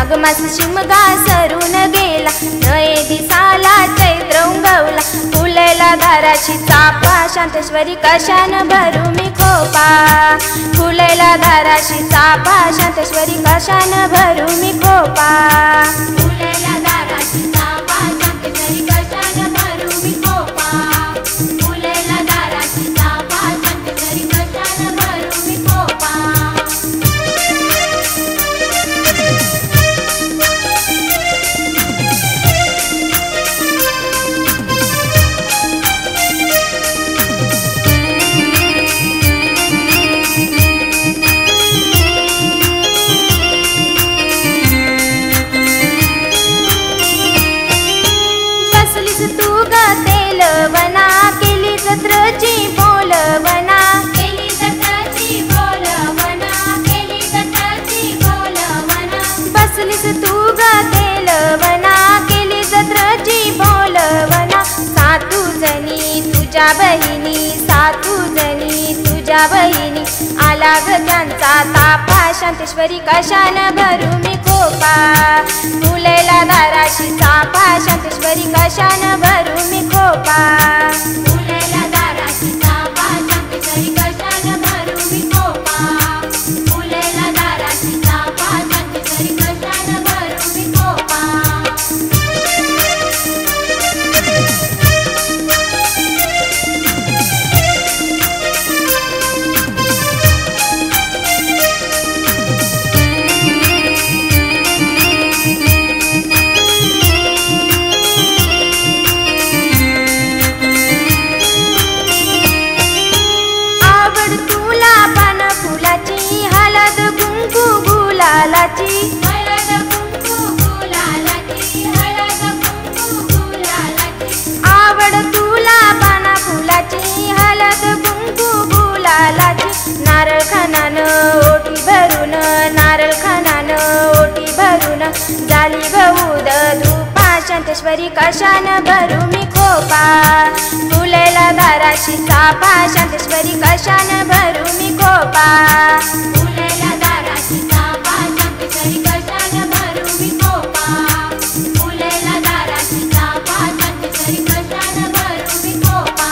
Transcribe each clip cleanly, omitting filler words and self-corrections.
माघ मास शिमगा सरून गेला, नये दिसाला चैत्र उगवला. फुलेला दाराची चाफा, शांतेश्वरी कशान भरू मी खोपा. फुलेला दाराची चाफा, शांतेश्वरी कशान भरू मी खोपा. फुलेला दाराची चाफा, शांतेश्वरी कशान भरू मी खोपा. फुलेला दाराची चाफा, शांतेश्वरी कशान भरू मी खोपा. तू ग तेलवना, केली जत्रची बोलवना. केली जत्रची बोलवना, केली जत्रची बोलवना. बसलीस तू ग तेलवना, केली जत्रची बोलवना. सातू जणी तुझ्या बहिणी, सातू जणी तुझ्या बहिणी. आला ग त्यांचा तापा, शांतेश्वरी कशान भरू मी खोपा. फुलेला दाराची चाफा, शांतेश्वरी कशान भरू मी खोपा. फुलेला दाराची चाफा, शांतेश्वरी कशान भरू मी खोपा. फुलेला दाराची चाफा, शांतेश्वरी कशान भरू मी खोपा. हळद कुंकू गुलालाची, हळद कुंकू गुलालाची, हळद कुंकू गुलालाची. आवड तुला पाना फुलाची, हळद कुंकू गुलालाची. नारळ खानान ओटी भरून, नारळ खानान ओटी भरून. झाली गऊद धूपा, शांतेश्वरी कशान भरू मी खोपा. फुलेला दाराची चाफा, शांतेश्वरी कशान भरू मी खोपा. फुलेला दाराची चाफा, शांतेश्वरी कशान भरू मी खोपा. फुलेला दाराची चाफा, शांतेश्वरी कशान भरू मी खोपा.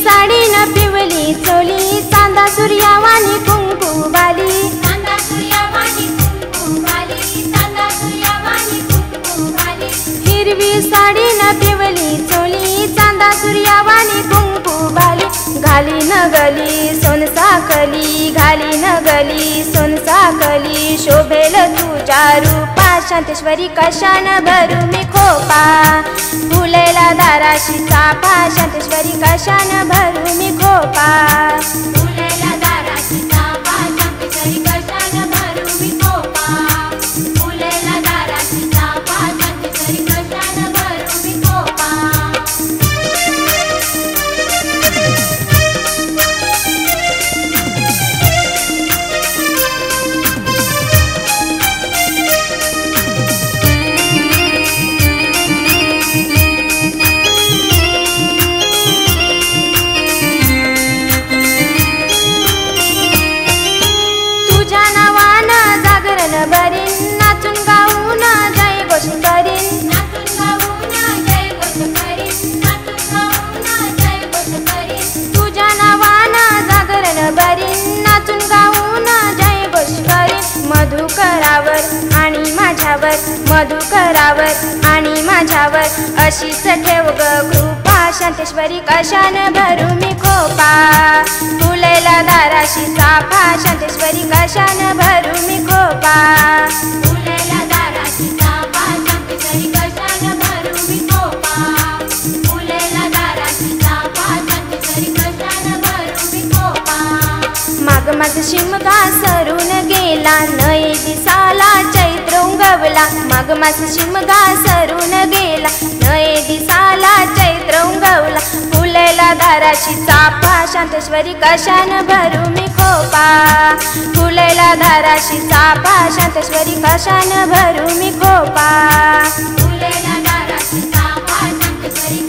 साडी न पिवली चोली, चांदा सूर्यावानी कुंकू बाली. चांदा सूर्यावानी कुंकू बाली, चांदा सूर्यावानी कुंकू बाली. हिरवी साडी न पिवली चोली, चांदा सूर्यावानी कुंकू बाली. घाली न गली सोनसाखली, घाली न गली सोनसाखली. शोभेल तुझ्या रूपा, शांतेश्वरी कशान भरू मी खोपा. फुलेला दाराची चाफा, शांतेश्वरी कशान भरू मी खोपा. फुलेला दाराची चाफा, शांतेश्वरी कशान भरू मी खोपा. फुलेला दाराची चाफा, शांतेश्वरी कशान भरू मी खोपा. बरीन नाचून गाऊन जय घोष करीन, नाचून गाऊन जय घोष करीन, नाचून गाऊन जय घोष करीन. तुझ्या नावानं जागरण बरीन, नाचून गाऊन जय घोष करीन. मधुकरावर आणि माझ्यावर, मधुकरावर आणि माझ्यावर अशीच ठेव ग कृपा. शांतेश्वरी कशान भरू मी खोपा. फुलेला दाराची चाफा, शांतेश्वरी कशान भरू मी खोपा. फुलेला दाराची चाफा, शांतेश्वरी कशान भरू मी खोपा. फुलेला दाराची चाफा, शांतेश्वरी कशान भरू मी खोपा. माघ मास शिमगा सरून गेला, नये दिसाला चैत्र उगवला. माघ मास शिमगा सरून गेला, नये दिसाला चैत्र उगवला. फुले फुलेला दाराची चाफा शांतेश्वरी कशान भरू मी खोपा फुलेला दाराची चाफा शांतेश्वरी कशान भरू मी खोपा फुलेला दाराची चाफा शांतेश्वरी